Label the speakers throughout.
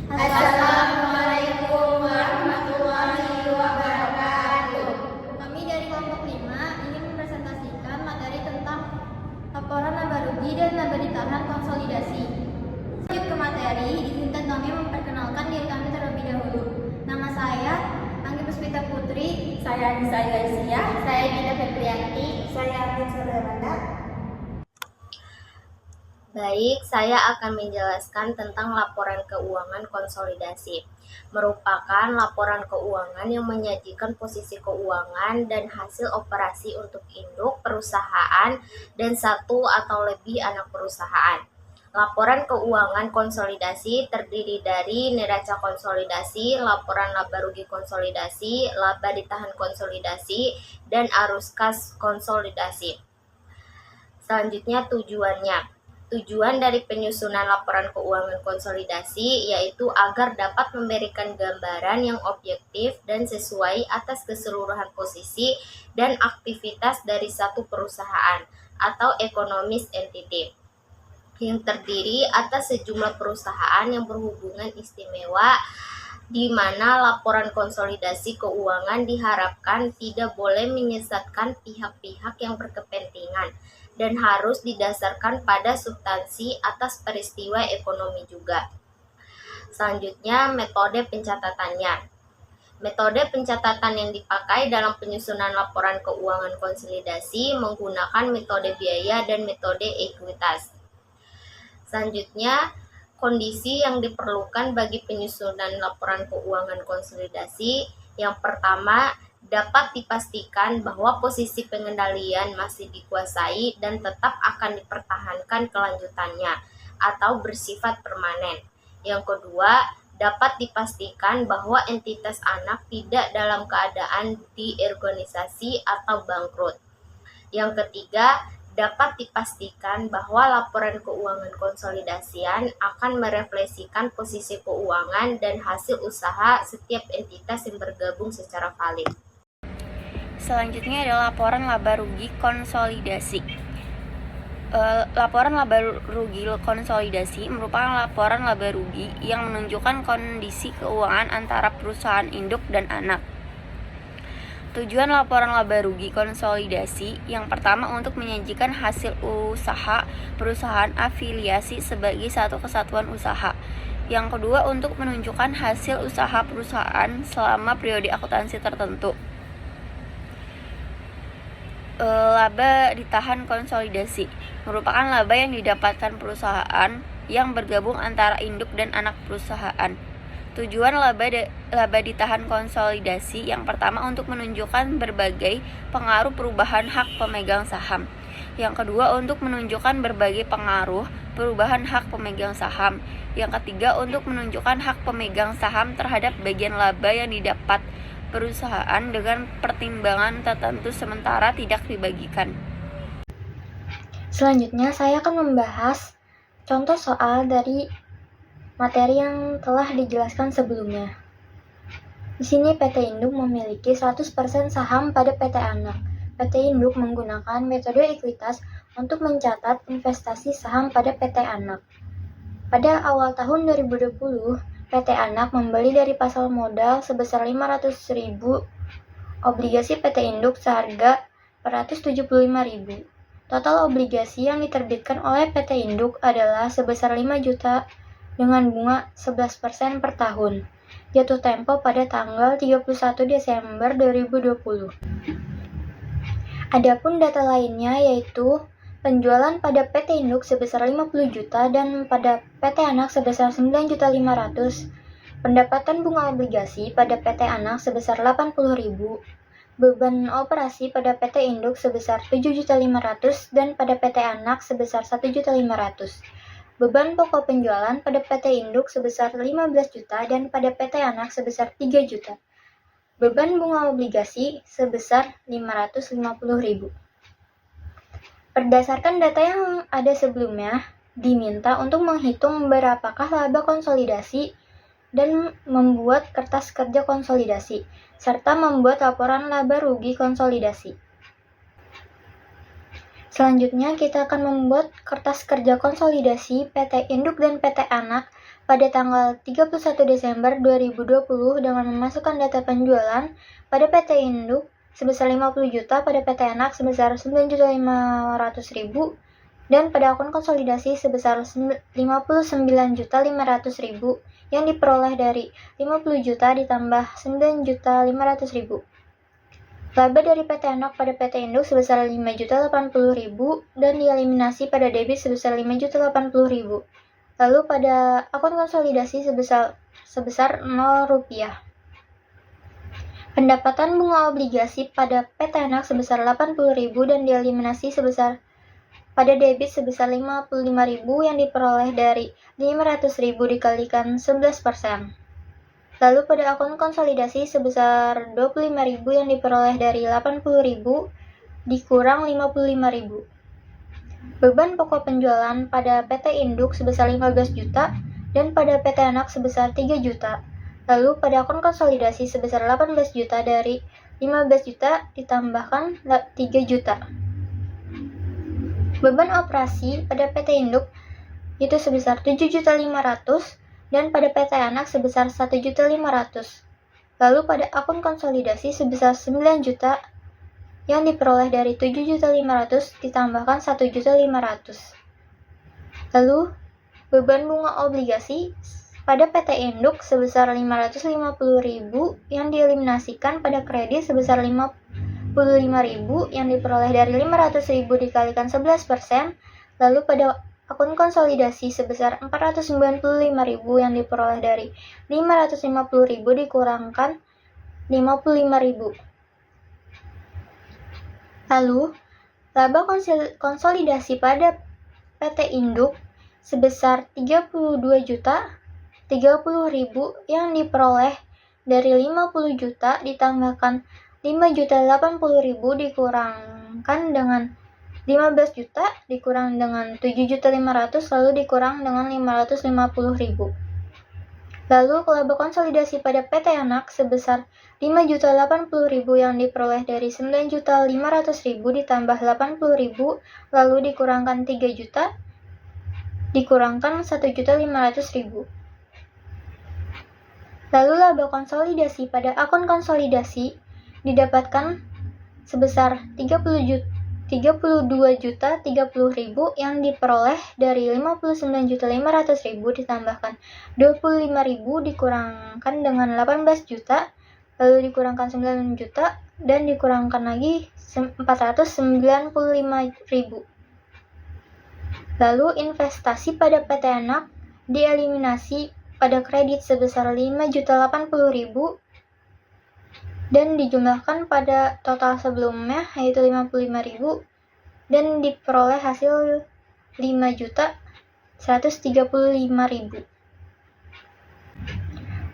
Speaker 1: Assalamualaikum warahmatullahi wabarakatuh.
Speaker 2: Kami dari kelompok 5 ingin mempresentasikan materi tentang laporan laba rugi dan laba ditahan konsolidasi. Lanjut ke materi, izinkan kami memperkenalkan diri kami terlebih dahulu. Nama saya Anggi Puspita Putri.
Speaker 1: Saya Anissa Ilaisia.
Speaker 2: Saya Dinda Febrianti.
Speaker 1: Saya Arvin Sudarmanda.
Speaker 3: Baik, saya akan menjelaskan tentang laporan keuangan konsolidasi. Merupakan laporan keuangan yang menyajikan posisi keuangan dan hasil operasi untuk induk perusahaan dan satu atau lebih anak perusahaan. Laporan keuangan konsolidasi terdiri dari neraca konsolidasi, laporan laba rugi konsolidasi, laba ditahan konsolidasi, dan arus kas konsolidasi. Selanjutnya tujuannya. Tujuan dari penyusunan laporan keuangan konsolidasi yaitu agar dapat memberikan gambaran yang objektif dan sesuai atas keseluruhan posisi dan aktivitas dari satu perusahaan atau economic entity yang terdiri atas sejumlah perusahaan yang berhubungan istimewa, di mana laporan konsolidasi keuangan diharapkan tidak boleh menyesatkan pihak-pihak yang berkepentingan dan harus didasarkan pada substansi atas peristiwa ekonomi juga. Selanjutnya, metode pencatatannya. Metode pencatatan yang dipakai dalam penyusunan laporan keuangan konsolidasi menggunakan metode biaya dan metode ekuitas. Selanjutnya, kondisi yang diperlukan bagi penyusunan laporan keuangan konsolidasi. Yang pertama, dapat dipastikan bahwa posisi pengendalian masih dikuasai dan tetap akan dipertahankan kelanjutannya atau bersifat permanen. Yang kedua, dapat dipastikan bahwa entitas anak tidak dalam keadaan diorganisasi atau bangkrut. Yang ketiga, dapat dipastikan bahwa laporan keuangan konsolidasian akan merefleksikan posisi keuangan dan hasil usaha setiap entitas yang bergabung secara valid.
Speaker 2: Selanjutnya adalah laporan laba rugi konsolidasi. Laporan laba rugi konsolidasi merupakan laporan laba rugi yang menunjukkan kondisi keuangan antara perusahaan induk dan anak. Tujuan laporan laba rugi konsolidasi yang pertama untuk menyajikan hasil usaha perusahaan afiliasi sebagai satu kesatuan usaha. Yang kedua untuk menunjukkan hasil usaha perusahaan selama periode akuntansi tertentu. Laba ditahan konsolidasi merupakan laba yang didapatkan perusahaan yang bergabung antara induk dan anak perusahaan. Tujuan laba ditahan konsolidasi yang pertama untuk menunjukkan berbagai pengaruh perubahan hak pemegang saham. Yang kedua untuk menunjukkan berbagai pengaruh perubahan hak pemegang saham. Yang ketiga untuk menunjukkan hak pemegang saham terhadap bagian laba yang didapat perusahaan dengan pertimbangan tertentu sementara tidak dibagikan.
Speaker 4: Selanjutnya saya akan membahas contoh soal dari materi yang telah dijelaskan sebelumnya. Di sini PT Induk memiliki 100% saham pada PT Anak. PT Induk menggunakan metode ekuitas untuk mencatat investasi saham pada PT Anak. Pada awal tahun 2020, PT Anak membeli dari pasar modal sebesar 500.000 obligasi PT Induk seharga 475.000. Total obligasi yang diterbitkan oleh PT Induk adalah sebesar 5 juta dengan bunga 11% per tahun. Jatuh tempo pada tanggal 31 Desember 2020. Adapun data lainnya yaitu penjualan pada PT Induk sebesar 50 juta dan pada PT Anak sebesar 9.500.000. Pendapatan bunga obligasi pada PT Anak sebesar 80.000. Beban operasi pada PT Induk sebesar 7.500.000 dan pada PT Anak sebesar 1.500.000. Beban pokok penjualan pada PT Induk sebesar 15 juta dan pada PT Anak sebesar 3 juta. Beban bunga obligasi sebesar 550.000. Berdasarkan data yang ada sebelumnya, diminta untuk menghitung berapakah laba konsolidasi dan membuat kertas kerja konsolidasi, serta membuat laporan laba rugi konsolidasi. Selanjutnya, kita akan membuat kertas kerja konsolidasi PT Induk dan PT Anak pada tanggal 31 Desember 2020 dengan memasukkan data penjualan pada PT Induk sebesar 50 juta, pada PT Anak sebesar 9.500.000, dan pada akun konsolidasi sebesar 59.500.000 yang diperoleh dari 50 juta ditambah 9.500.000. Laba dari PT Anak pada PT Induk sebesar 5.080.000 dan dieliminasi pada debit sebesar 5.080.000. Lalu pada akun konsolidasi sebesar 0 rupiah. Pendapatan bunga obligasi pada PT Anak sebesar 80.000 dan dieliminasi pada debit sebesar 55.000 yang diperoleh dari 500.000 dikalikan 11%. Lalu pada akun konsolidasi sebesar 25.000 yang diperoleh dari 80.000 dikurang 55.000. Beban pokok penjualan pada PT Induk sebesar 15 juta dan pada PT Anak sebesar 3 juta. Lalu pada akun konsolidasi sebesar 18 juta dari 15 juta ditambahkan 3 juta. Beban operasi pada PT Induk itu sebesar 7.500.000 dan pada PT Anak sebesar 1.500.000. Lalu pada akun konsolidasi sebesar 9 juta yang diperoleh dari 7.500.000 ditambahkan 1.500.000. Lalu beban bunga obligasi pada PT Induk sebesar 550.000 yang dieliminasikan pada kredit sebesar 55.000 yang diperoleh dari 500.000 dikalikan 11%. Lalu pada akun konsolidasi sebesar 495.000 yang diperoleh dari 550.000 dikurangkan 55.000. Lalu, laba konsolidasi pada PT Induk sebesar 32 juta 30.000 yang diperoleh dari 50 juta ditambahkan 5.080.000 dikurangkan dengan 15 juta dikurang dengan 7.500.000 lalu dikurang dengan 550.000. Lalu laba konsolidasi pada PT Anak sebesar 5.080.000 yang diperoleh dari 9.500.000 ditambah 80.000 lalu dikurangkan 3 juta dikurangkan 1.500.000. Lalu laba konsolidasi pada akun konsolidasi didapatkan sebesar 32.030.000 yang diperoleh dari 59.500.000 ditambahkan 25.000 dikurangkan dengan 18 juta lalu dikurangkan 9 juta dan dikurangkan lagi 495.000. Lalu investasi pada PT Anak dieliminasi pada kredit sebesar 5.080.000 dan dijumlahkan pada total sebelumnya yaitu 55.000 dan diperoleh hasil 5.135.000.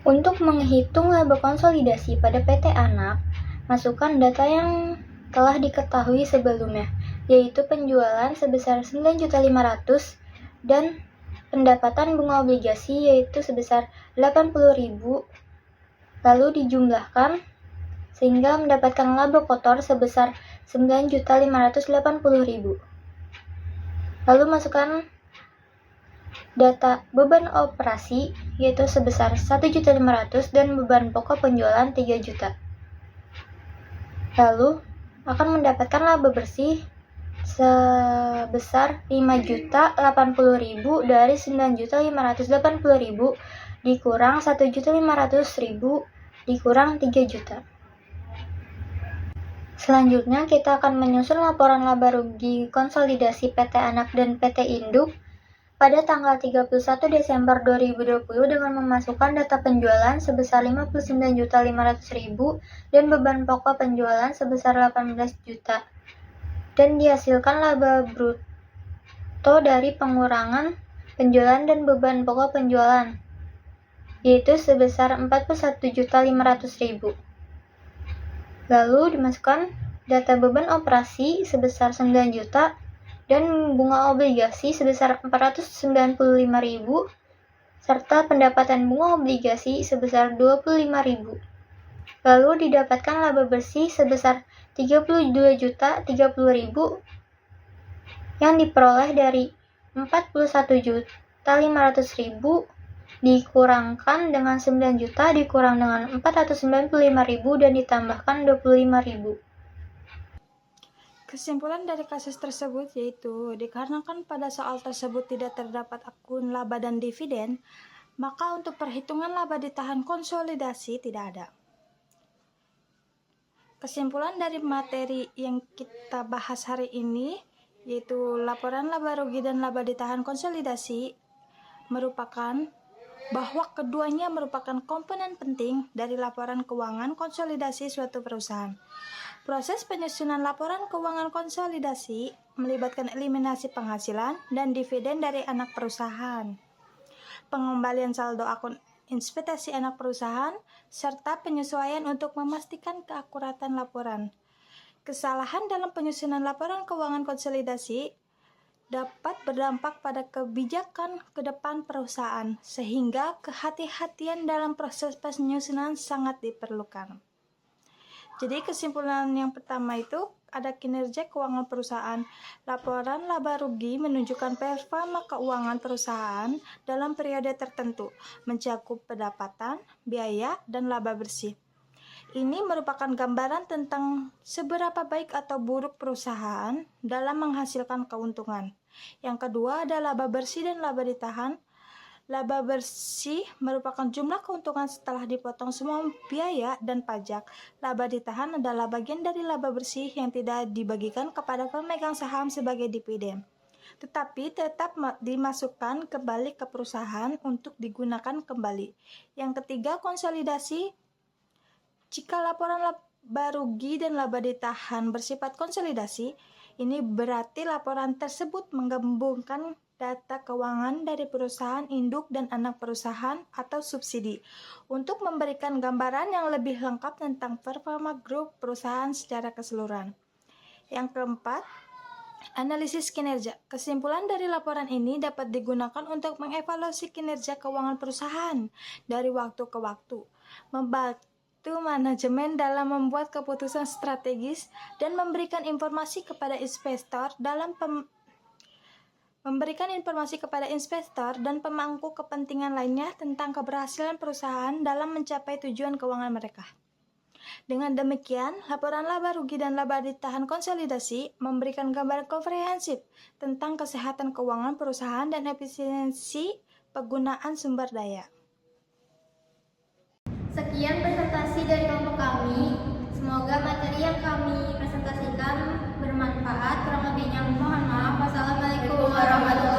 Speaker 4: Untuk menghitung laba konsolidasi pada PT Anak, masukkan data yang telah diketahui sebelumnya, yaitu penjualan sebesar 9.500.000 dan pendapatan bunga obligasi yaitu sebesar 80.000, lalu dijumlahkan sehingga mendapatkan laba kotor sebesar 9.580.000. Lalu masukkan data beban operasi yaitu sebesar 1.500.000 dan beban pokok penjualan 3 juta. Lalu akan mendapatkan laba bersih sebesar 5.080.000 dari 9.580.000 dikurang 1.500.000 dikurang 3 juta. Selanjutnya kita akan menyusun laporan laba rugi konsolidasi PT Anak dan PT Induk pada tanggal 31 Desember 2020 dengan memasukkan data penjualan sebesar 59.500.000 dan beban pokok penjualan sebesar 18 juta dan dihasilkan laba bruto dari pengurangan penjualan dan beban pokok penjualan yaitu sebesar 41.500.000. Lalu dimasukkan data beban operasi sebesar 9 juta dan bunga obligasi sebesar 495.000 serta pendapatan bunga obligasi sebesar 25.000. Lalu didapatkan laba bersih sebesar 32.030.000 yang diperoleh dari 41.500.000 dikurangkan dengan 9 juta dikurang dengan 495.000 dan ditambahkan 25.000.
Speaker 5: Kesimpulan dari kasus tersebut yaitu, dikarenakan pada soal tersebut tidak terdapat akun laba dan dividen, maka untuk perhitungan laba ditahan konsolidasi tidak ada. Kesimpulan dari materi yang kita bahas hari ini yaitu laporan laba rugi dan laba ditahan konsolidasi merupakan bahwa keduanya merupakan komponen penting dari laporan keuangan konsolidasi suatu perusahaan. Proses penyusunan laporan keuangan konsolidasi melibatkan eliminasi penghasilan dan dividen dari anak perusahaan, pengembalian saldo akun investasi anak perusahaan, serta penyesuaian untuk memastikan keakuratan laporan. Kesalahan dalam penyusunan laporan keuangan konsolidasi dapat berdampak pada kebijakan ke depan perusahaan, sehingga kehati-hatian dalam proses penyusunan sangat diperlukan. Jadi kesimpulan yang pertama itu ada kinerja keuangan perusahaan. Laporan laba rugi menunjukkan performa keuangan perusahaan dalam periode tertentu, mencakup pendapatan, biaya, dan laba bersih. Ini merupakan gambaran tentang seberapa baik atau buruk perusahaan dalam menghasilkan keuntungan. Yang kedua ada laba bersih dan laba ditahan. Laba bersih merupakan jumlah keuntungan setelah dipotong semua biaya dan pajak. Laba ditahan adalah bagian dari laba bersih yang tidak dibagikan kepada pemegang saham sebagai dividen, tetapi tetap dimasukkan kembali ke perusahaan untuk digunakan kembali. Yang ketiga, konsolidasi. Jika laporan laba rugi dan laba ditahan bersifat konsolidasi, ini berarti laporan tersebut menggabungkan data keuangan dari perusahaan induk dan anak perusahaan atau subsidi untuk memberikan gambaran yang lebih lengkap tentang performa grup perusahaan secara keseluruhan. Yang keempat, analisis kinerja. Kesimpulan dari laporan ini dapat digunakan untuk mengevaluasi kinerja keuangan perusahaan dari waktu ke waktu, membantu manajemen dalam membuat keputusan strategis dan memberikan informasi kepada investor dan pemangku kepentingan lainnya tentang keberhasilan perusahaan dalam mencapai tujuan keuangan mereka. Dengan demikian, laporan laba rugi dan laba ditahan konsolidasi memberikan gambaran komprehensif tentang kesehatan keuangan perusahaan dan efisiensi penggunaan sumber daya.
Speaker 3: Sekian presentasi dari kelompok kami. Semoga materi yang kami presentasikan bermanfaat. Kurang lebihnya mohon maaf. Wassalamualaikum warahmatullahi wabarakatuh.